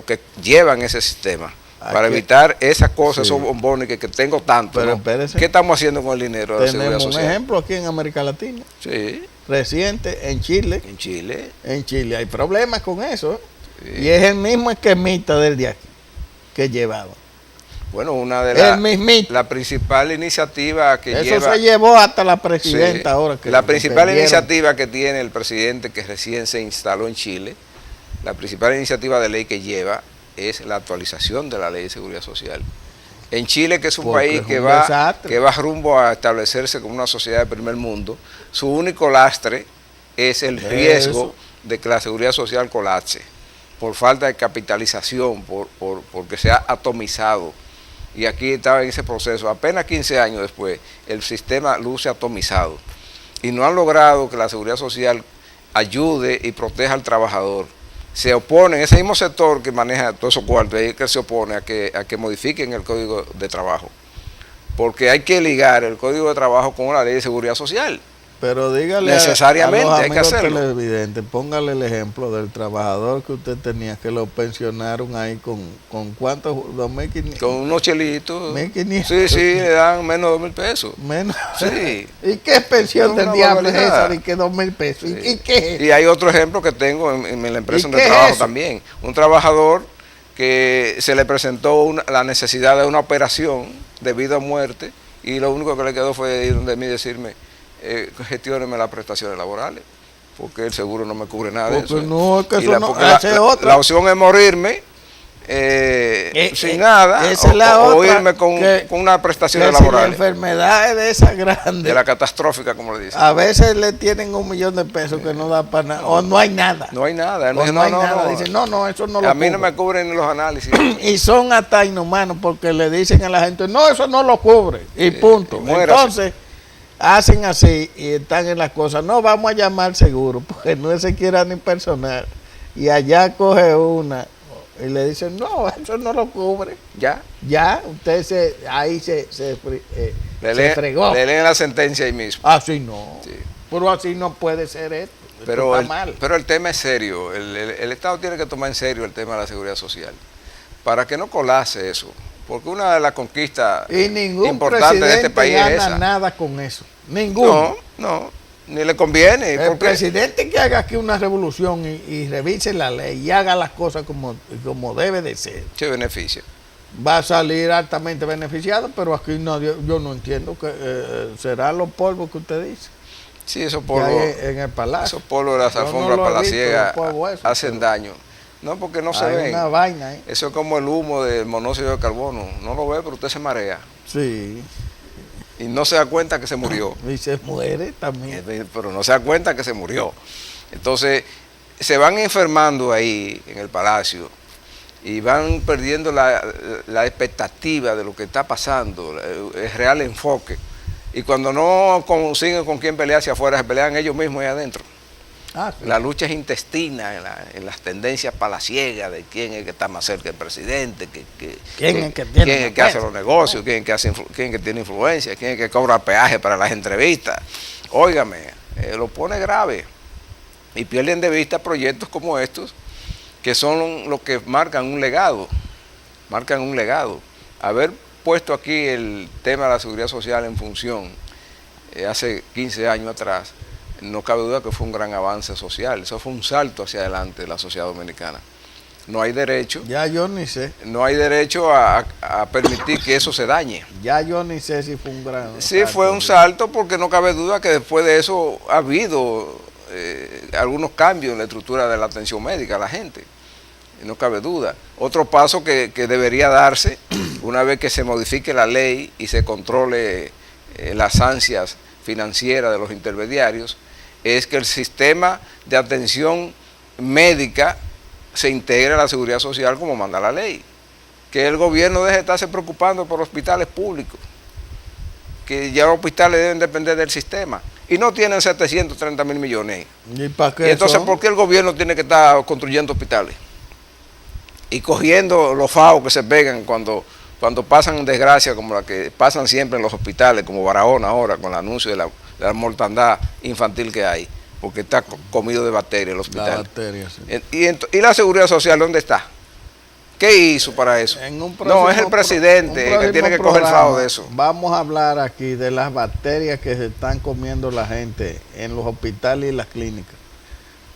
que llevan ese sistema. Para evitar esas cosas, sí. esos bombones que tengo tanto. Pero ¿no? espérese. ¿Qué estamos haciendo con el dinero de la seguridad tenemos un social? ejemplo aquí en América Latina. Sí, Reciente, en Chile. en Chile. En Chile hay problemas con eso. Sí. Y es el mismo esquemita del de aquí que llevaba. Bueno, una de El mismito. la principal iniciativa que Eso lleva... se llevó hasta la presidenta Sí, ahora. Que la lo principal perdieron. iniciativa que tiene el presidente que recién se instaló en Chile, la principal iniciativa de ley que lleva es la actualización de la Ley de Seguridad Social. En Chile, que es un Porque país es que un va desastre. rumbo a establecerse como una sociedad de primer mundo, su único lastre es el riesgo de que la seguridad social colapse, por falta de capitalización, porque se ha atomizado. Y aquí estaba en ese proceso, apenas 15 años después, el sistema luce atomizado. Y no han logrado que la seguridad social ayude y proteja al trabajador. Se oponen, ese mismo sector que maneja todos esos cuartos, ahí es que se opone a que modifiquen el Código de Trabajo. Porque hay que ligar el Código de Trabajo con la Ley de Seguridad Social. Pero dígale Necesariamente, a los hay que amigos hacerlo. televidentes, póngale el ejemplo del trabajador que usted tenía, que lo pensionaron ahí con ¿cuántos? 2.500. Con unos chelitos. 1.500. Sí, sí, le dan menos de 2.000 pesos. Menos. Sí. ¿Y qué pensión Es del una diablo es barbaridad. esa de que 2.000 pesos? Sí. ¿Y qué es? Y hay otro ejemplo que tengo en la empresa ¿Y donde qué es trabajo eso? también. Un trabajador que se le presentó la necesidad de una operación de vida o muerte y lo único que le quedó fue ir donde mí y decirme, gestióneme las prestaciones laborales, porque el seguro no me cubre nada de Porque eso. no, es que Y eso no, porque esa es otra. la opción es morirme sin nada esa es la o otra, irme con una prestación que si la laboral. enfermedad es de esa grande, De la catastrófica, como le dicen. a veces le tienen $1.000.000 que no da para nada, o no hay nada. No hay nada. Él me O dijo, no hay nada. Dicen, no, eso no lo a mí no cubre. me cubren ni los análisis. Y son hasta inhumanos porque le dicen a la gente, no, eso no lo cubre. Y punto. y muérase. Entonces, hacen así y están en las cosas. No, vamos a llamar seguro, porque no se quiera ni personal. Y allá coge una y le dicen, no, eso no lo cubre. Ya. Ya, usted se fregó. Le leen la sentencia ahí mismo. Así no. Sí. Pero así no puede ser esto. Esto Pero está mal. pero el tema es serio. El Estado tiene que tomar en serio el tema de la seguridad social. Para que no colapse eso. Porque una de las conquistas Y ningún importantes presidente de este país gana es esa. nada con eso. Ninguno. No, ni le conviene. El porque presidente que haga aquí una revolución y revise la ley y haga las cosas como debe de ser, se beneficia. va a salir altamente beneficiado, pero aquí nadie, yo no entiendo que será los polvos que usted dice. Sí, esos Que polvos, hay en el palacio. esos polvos de las Yo no alfombras lo he visto, palaciegas los polvos esos, hacen daño. No, porque no se Hay ven. una vaina ahí. Eso es como el humo del monóxido de carbono. No lo ve, pero usted se marea. Sí. Y no se da cuenta que se murió. Y se muere también. Pero no se da cuenta que se murió. Entonces, se van enfermando ahí en el palacio y van perdiendo la expectativa de lo que está pasando, el real enfoque. Y cuando no consiguen con quién pelear hacia afuera, se pelean ellos mismos ahí adentro. Ah, sí. La lucha es intestina en las tendencias palaciegas de quién es el que está más cerca del presidente, ¿Quién es el que tiene quién es el que la hace los negocios, quién es el que tiene influencia, quién es el que cobra peaje para las entrevistas. Óigame, lo pone grave y pierden de vista proyectos como estos que son los que marcan un legado, Haber puesto aquí el tema de la seguridad social en función hace 15 años atrás, no cabe duda que fue un gran avance social. Eso fue un salto hacia adelante de la sociedad dominicana. no hay derecho, Ya yo ni sé. no hay derecho a permitir que eso se dañe. Ya yo ni sé si fue un gran Sí, salto. fue un salto porque no cabe duda que después de eso ha habido algunos cambios en la estructura de la atención médica a la gente. No cabe duda. Otro paso que debería darse una vez que se modifique la ley y se controle las ansias financieras de los intermediarios es que el sistema de atención médica se integre a la seguridad social como manda la ley. Que el gobierno deje de estarse preocupando por hospitales públicos, que ya los hospitales deben depender del sistema y no tienen 730 mil millones. ¿Y para qué Y entonces, son? ¿por qué el gobierno tiene que estar construyendo hospitales? Y cogiendo los FAO que se pegan cuando pasan desgracias como la que pasan siempre en los hospitales, como Barahona ahora, con el anuncio de la mortandad infantil que hay, porque está comido de bacterias el hospital. La bacteria, sí. ¿Y la seguridad social dónde está? ¿Qué hizo para eso? No, es el presidente el que tiene que coger el FAO de eso. Vamos a hablar aquí de las bacterias que se están comiendo la gente en los hospitales y las clínicas.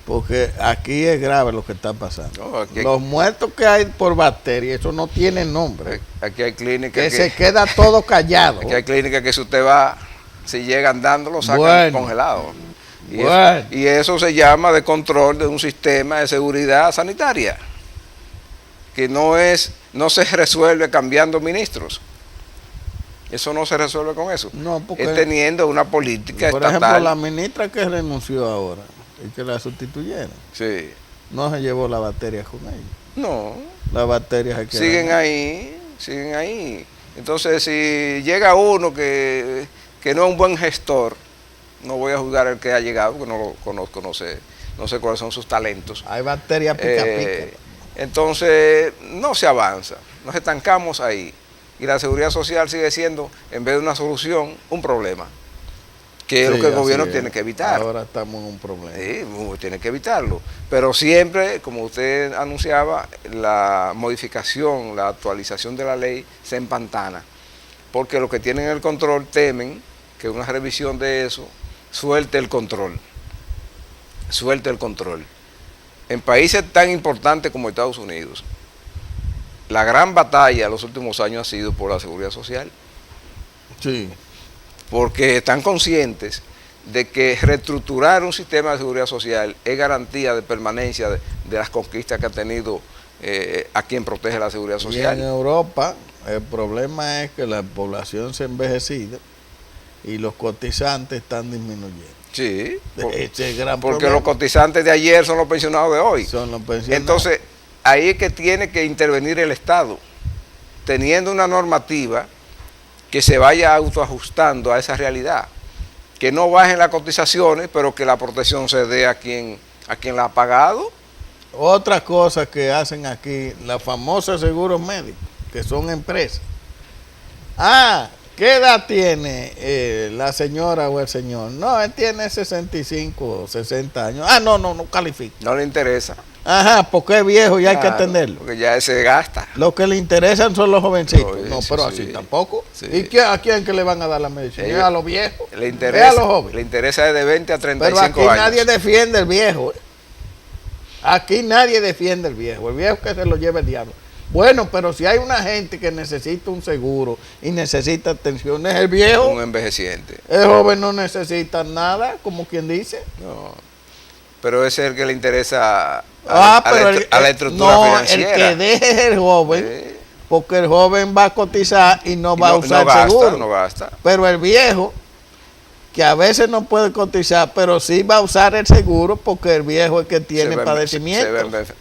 Porque aquí es grave lo que está pasando. No, aquí Los muertos que hay por bacterias, eso no tiene nombre. Aquí hay clínicas Que se queda todo callado. aquí hay clínicas que si usted va, si llega andando, lo sacan Bueno. congelado. Y, Bueno. y eso se llama de control de un sistema de seguridad sanitaria, que no se resuelve cambiando ministros. Eso no se resuelve con eso. No, porque, es teniendo una política por estatal. ejemplo, la ministra que renunció ahora y que la sustituyeron, Sí. no se llevó la bacteria con ella. No, Las bacterias se quedan siguen ahí. Entonces, si llega uno que no es un buen gestor, no voy a juzgar al que ha llegado, porque no lo conozco, no sé cuáles son sus talentos. Hay bacterias pica. Entonces, no se avanza, nos estancamos ahí. Y la seguridad social sigue siendo, en vez de una solución, un problema. Que es lo que el gobierno tiene que evitar. Ahora estamos en un problema. Sí, tiene que evitarlo. Pero siempre, como usted anunciaba, la modificación, la actualización de la ley se empantana. Porque los que tienen el control temen que una revisión de eso suelte el control. Suelte el control. En países tan importantes como Estados Unidos, la gran batalla en los últimos años ha sido por la seguridad social. Sí. Porque están conscientes de que reestructurar un sistema de seguridad social es garantía de permanencia de las conquistas que ha tenido a quien protege la seguridad Y en social. Europa el problema es que la población se ha envejecido y los cotizantes están disminuyendo. Sí, Ese es el gran porque problema. los cotizantes de ayer son los pensionados de hoy. Son los pensionados. Entonces, ahí es que tiene que intervenir el Estado, teniendo una normativa que se vaya autoajustando a esa realidad, que no bajen las cotizaciones, pero que la protección se dé a quien la ha pagado. Otra cosa que hacen aquí, las famosas seguros médicos, que son empresas. ¿Qué edad tiene la señora o el señor? No, él tiene 65 o 60 años. No califica. No le interesa. Ajá, porque es viejo y hay que Claro, atenderlo. porque ya se gasta. Lo que le interesan son los jovencitos. No, No, eso pero sí. así tampoco. Sí. ¿Y a quién que le van a dar la medicina? Ellos- ¿A los viejos? Le ¿Es interesa, a los jóvenes? le interesa de 20 a Pero 35 aquí años. nadie defiende el viejo. Aquí nadie defiende el viejo. El viejo que se lo lleve el diablo. Bueno, pero si hay una gente que necesita un seguro y necesita atención, es el viejo. Un envejeciente. El joven no necesita nada, como quien dice. No. Pero ese es el que le interesa a Pero la estructura no, financiera. el que deje es el joven, Sí. porque el joven va a cotizar y no Y va a usar no gasta, seguro. no gasta. Pero el viejo, que a veces no puede cotizar, pero sí va a usar el seguro porque el viejo es que tiene Se va a padecimiento.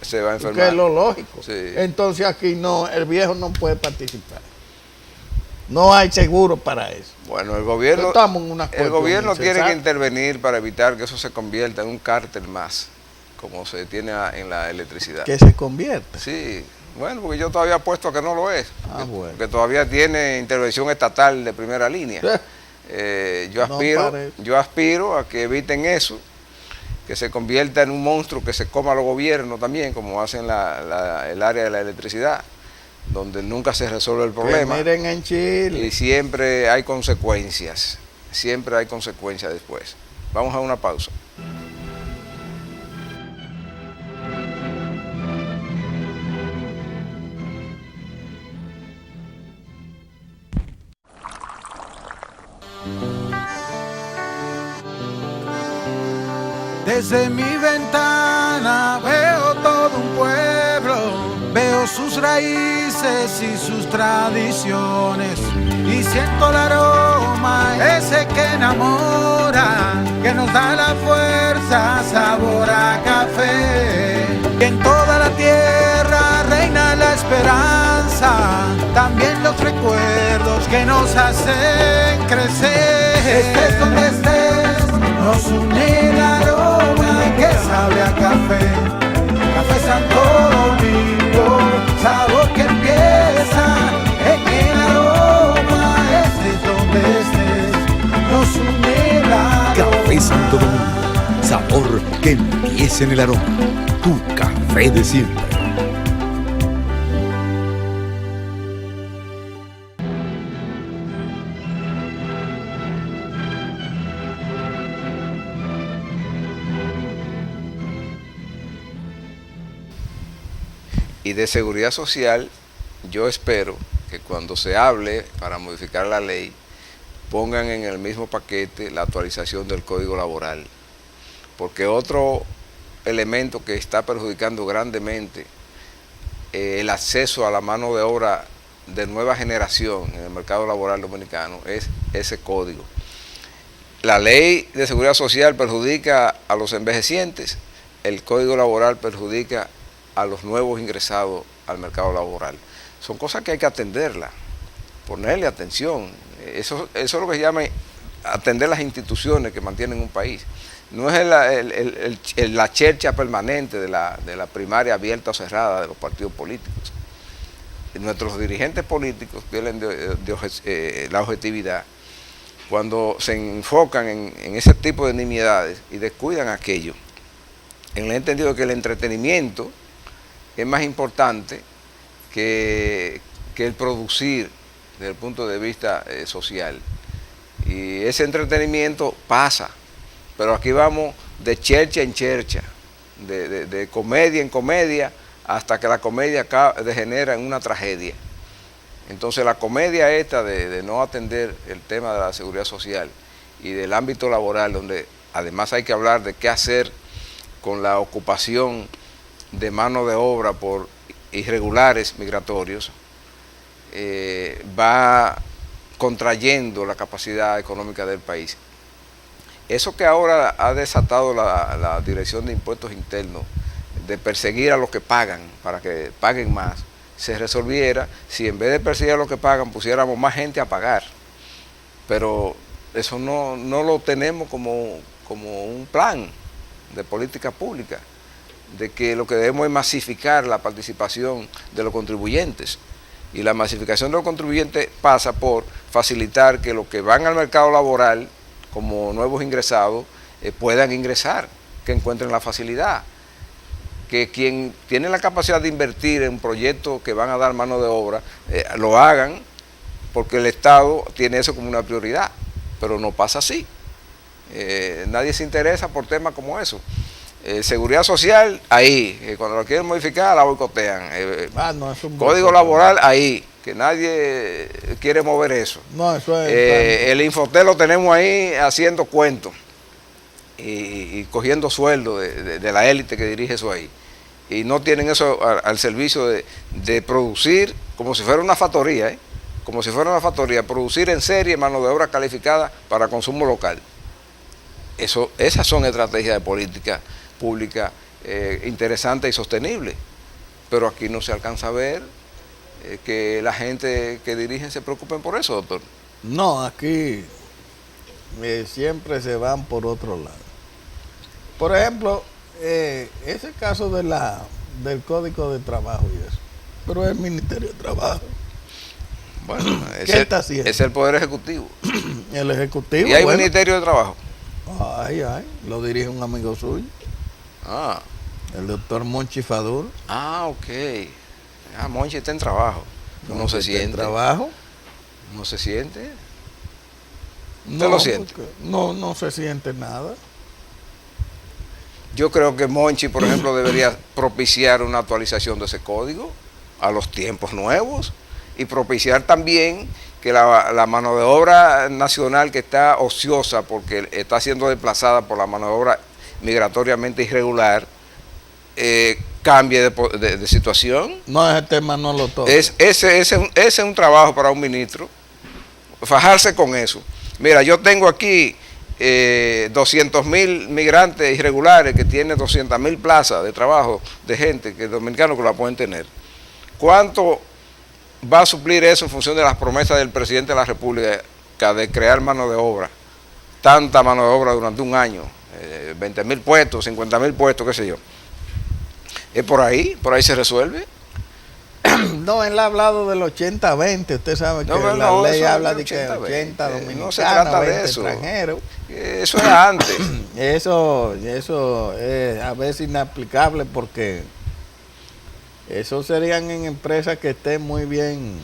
se va a Que enfermar. es lo lógico. Sí. Entonces aquí no, el viejo no puede participar. No hay seguro para eso. Bueno, el gobierno, Estamos en una el cuestión gobierno tiene que insensata. intervenir para evitar que eso se convierta en un cártel más, como se tiene en la electricidad. Que se convierta. Sí, bueno, porque yo todavía apuesto a que no lo es. Bueno. Porque todavía tiene intervención estatal de primera línea. No parece. Yo aspiro a que eviten eso, que se convierta en un monstruo que se coma a los gobiernos también, como hacen el área de la electricidad, donde nunca se resuelve el Que problema miren en Chile. y siempre hay consecuencias después. Vamos a una pausa. Desde mi ventana veo todo un pueblo, veo sus raíces y sus tradiciones, y siento el aroma ese que enamora, que nos da la fuerza, sabor a café. Y en toda la tierra reina la esperanza, también los recuerdos que nos hacen crecer. Estés donde estés, nos une el aroma que sabe a café. Café Santo Domingo, sabor que empieza en el aroma. Estés donde estés, nos une el aroma. Café Santo Domingo, sabor que empieza en el aroma. Tu café de siempre. Y de seguridad social, yo espero que cuando se hable para modificar la ley, pongan en el mismo paquete la actualización del Código Laboral. Porque otro elemento que está perjudicando grandemente el acceso a la mano de obra de nueva generación en el mercado laboral dominicano es ese código. La ley de seguridad social perjudica a los envejecientes, el Código Laboral perjudica a los nuevos ingresados al mercado laboral. Son cosas que hay que atenderlas, ponerle atención. Eso es lo que se llama atender las instituciones que mantienen un país. No es la chercha permanente de la primaria abierta o cerrada de los partidos políticos. Nuestros dirigentes políticos pierden la objetividad cuando se enfocan en ese tipo de nimiedades y descuidan aquello, en el entendido de que el entretenimiento es más importante que el producir desde el punto de vista social. Y ese entretenimiento pasa, pero aquí vamos de chercha en chercha, de comedia en comedia, hasta que la comedia degenera en una tragedia. Entonces la comedia esta de no atender el tema de la seguridad social y del ámbito laboral, donde además hay que hablar de qué hacer con la ocupación de mano de obra por irregulares migratorios, va contrayendo la capacidad económica del país. Eso que ahora ha desatado la Dirección de Impuestos Internos, de perseguir a los que pagan para que paguen más, se resolviera si en vez de perseguir a los que pagan pusiéramos más gente a pagar. Pero eso no lo tenemos como un plan de política pública, de que lo que debemos es masificar la participación de los contribuyentes. Y la masificación de los contribuyentes pasa por facilitar que los que van al mercado laboral como nuevos ingresados puedan ingresar, que encuentren la facilidad. Que quien tiene la capacidad de invertir en proyectos que van a dar mano de obra, lo hagan, porque el Estado tiene eso como una prioridad, pero no pasa así. Nadie se interesa por temas como eso. Seguridad social, ahí, cuando lo quieren modificar la boicotean. Código laboral, ahí, que nadie quiere mover eso. No, eso es el Infotel lo tenemos ahí haciendo cuentos y cogiendo sueldo de la élite que dirige eso ahí. Y no tienen eso al servicio de producir como si fuera una factoría, como si fuera una factoría, producir en serie mano de obra calificada para consumo local. Esas son estrategias de política pública interesantes y sostenibles, pero aquí no se alcanza a ver que la gente que dirigen se preocupen por eso, doctor. No, aquí siempre se van por otro lado. Por ejemplo, ese caso del Código de Trabajo y eso, pero es el Ministerio de Trabajo. Bueno, ¿Qué está haciendo? Es el Poder Ejecutivo. El Ejecutivo. Y hay un Ministerio de Trabajo. Lo dirige un amigo suyo. El doctor Monchi Fadul. Ok. Monchi está en trabajo. No se siente. ¿En trabajo? ¿No se siente? ¿Usted lo siente? No se siente nada. Yo creo que Monchi, por ejemplo, debería propiciar una actualización de ese código a los tiempos nuevos y propiciar también que la mano de obra nacional que está ociosa porque está siendo desplazada por la mano de obra migratoriamente irregular cambie de situación. No, ese tema no lo toca. Ese es un trabajo para un ministro, fajarse con eso. Mira, yo tengo aquí 200.000 migrantes irregulares que tienen 200.000 plazas de trabajo de gente que dominicanos que la pueden tener. ¿Cuánto va a suplir eso en función de las promesas del presidente de la República de crear mano de obra? Tanta mano de obra durante un año, 20.000 puestos, 50.000 puestos, qué sé yo. Es por ahí se resuelve. No, él ha hablado del 80-20, usted sabe que la ley habla de que 80 dominicanos, no se trata de 20 eso. extranjeros. Eso era antes. Eso es a veces inaplicable porque eso serían en empresas que estén muy bien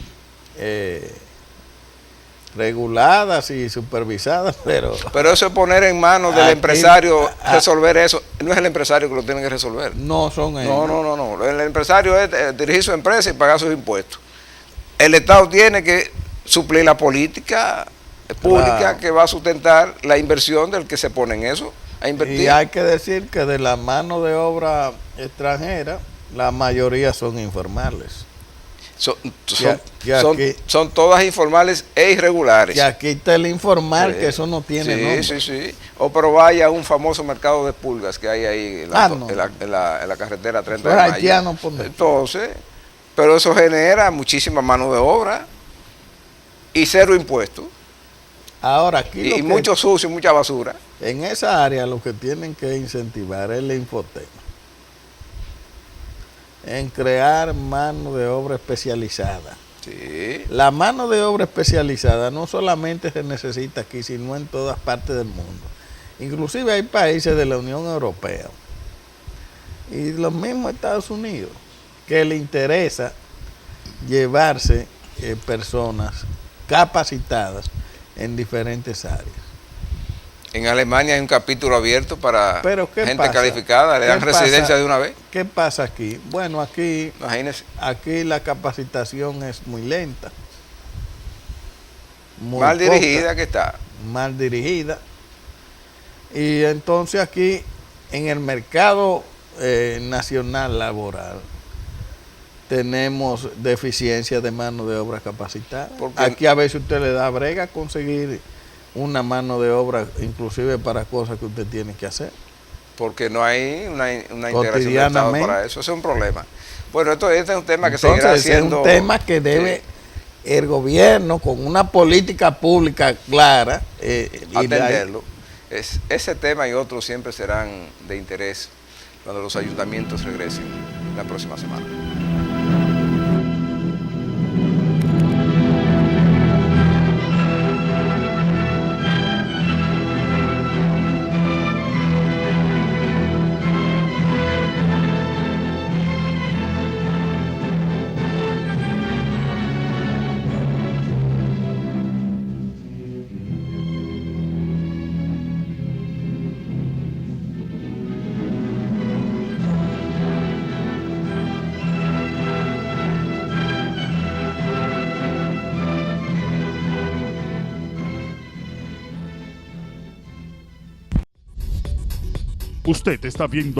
reguladas y supervisadas, pero eso es poner en manos del empresario resolver eso. No es el empresario que lo tiene que resolver. No son ellos. No. El empresario es dirigir su empresa y pagar sus impuestos. El Estado tiene que suplir la política pública que va a sustentar la inversión del que se pone en eso a invertir. Y hay que decir que de la mano de obra extranjera, la mayoría son informales. Son todas informales e irregulares. Y aquí está el informal, que eso no tiene nombre. Sí. Pero vaya a un famoso mercado de pulgas que hay ahí en la carretera 30 de Mayo. Entonces, pero eso genera muchísima mano de obra y cero impuestos. Ahora aquí y mucho sucio, mucha basura. En esa área lo que tienen que incentivar es el Infotema, en crear mano de obra especializada. Sí. La mano de obra especializada no solamente se necesita aquí, sino en todas partes del mundo. Inclusive hay países de la Unión Europea y los mismos Estados Unidos que le interesa llevarse personas capacitadas en diferentes áreas. En Alemania hay un capítulo abierto para gente calificada, le dan residencia de una vez. ¿Qué pasa aquí? Bueno, aquí, imagínese, aquí la capacitación es muy lenta. Mal dirigida que está. Mal dirigida. Y entonces aquí, en el mercado nacional laboral, tenemos deficiencia de mano de obra capacitada. Aquí a veces usted le da brega a conseguir una mano de obra, inclusive para cosas que usted tiene que hacer. Porque no hay una integración del Estado para eso. Eso es un problema. Bueno, este es un tema que seguirá siendo... es un tema que debe el gobierno, con una política pública clara, atenderlo. Ese tema y otros siempre serán de interés cuando los ayuntamientos regresen la próxima semana. Usted está viendo